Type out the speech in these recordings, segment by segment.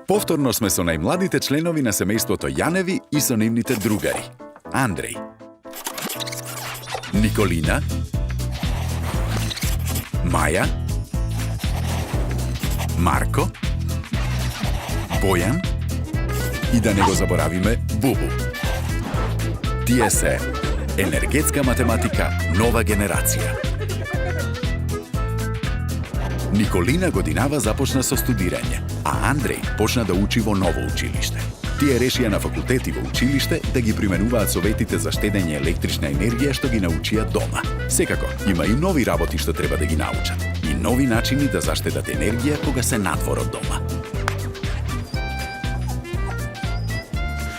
Повторно сме со најмладите членови на семејството Јаневи и со нивните другари. Андреј, Николина, Маја, Марко, Бојан и да не го заборавиме Бубу. Тие се енергетска математика нова генерација. Николина годинава започна со студирање, а Андреј почна да учи во ново училиште. Тие решија на факултет и во училиште да ги применуваат советите за штедење електрична енергија што ги научија дома. Секако, има и нови работи што треба да ги научат и нови начини да заштедат енергија кога се надвор од дома.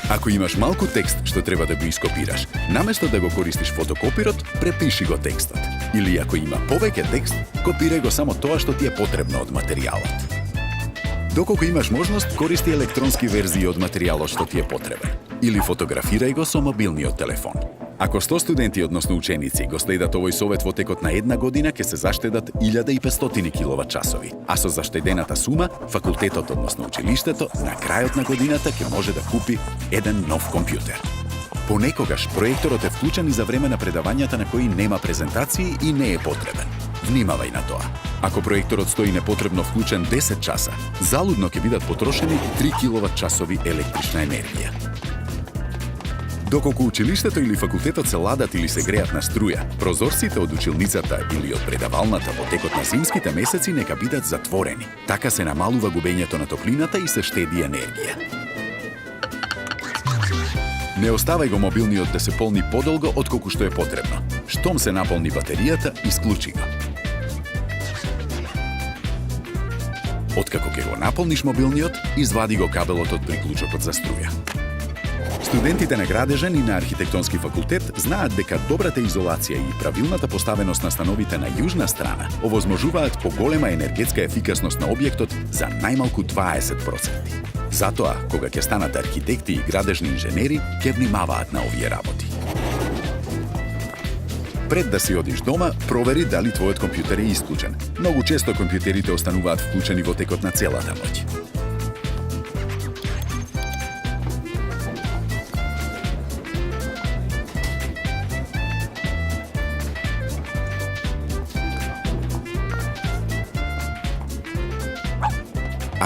Ако имаш малку текст што треба да го ископираш, наместо да го користиш фотокопирот, препиши го текстот. Или ако има повеќе текст, копирај го само тоа што ти е потребно од материјалот. Доколку имаш можност, користи електронски верзии од материјалот што ти е потребен. Или фотографирај го со мобилниот телефон. Ако 100 студенти, односно ученици, го следат овој совет во текот на една година, ќе се заштедат 1500 киловат-часови, а со заштедената сума, факултетот, односно училиштето, на крајот на годината ќе може да купи еден нов компјутер. Понекогаш проекторот е вклучен и за време на предавањата на кои нема презентации и не е потребен. Внимавај на тоа. Ако проекторот стои непотребно вклучен 10 часа, залудно ќе бидат потрошени 3 киловат-часови електрична енергија. Доколку училиштето или факултетот се ладат или се греат на струја, прозорците од училницата или од предавалната во текот на зимските месеци нека бидат затворени. Така се намалува губењето на топлината и се штеди енергија. Не оставај го мобилниот да се полни подолго отколку што е потребно. Штом се наполни батеријата, исклучи го. Откако ќе го наполниш мобилниот, извади го кабелот од приклучокот за струја. Студентите на градежен и на архитектонски факултет знаат дека добрата изолација и правилната поставеност на становите на јужна страна овозможуваат поголема енергетска ефикасност на објектот за најмалку 20%. Затоа, кога ќе станат архитекти и градежни инженери, ќе внимаваат на овие работи. Пред да си одиш дома, провери дали твојот компјутер е исклучен. Многу често компјутерите остануваат вклучени во текот на целата ноќ.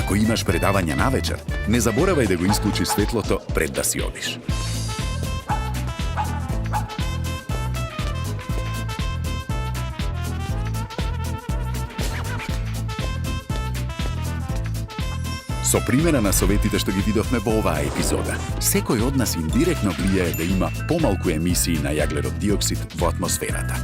Ако имаш предавање навечер, не заборавај да го исклучиш светлото пред да си одиш. Со примера на советите што ги видовме во оваа епизода, секој од нас индиректно влијае да има помалку емисии на јаглерод диоксид во атмосферата.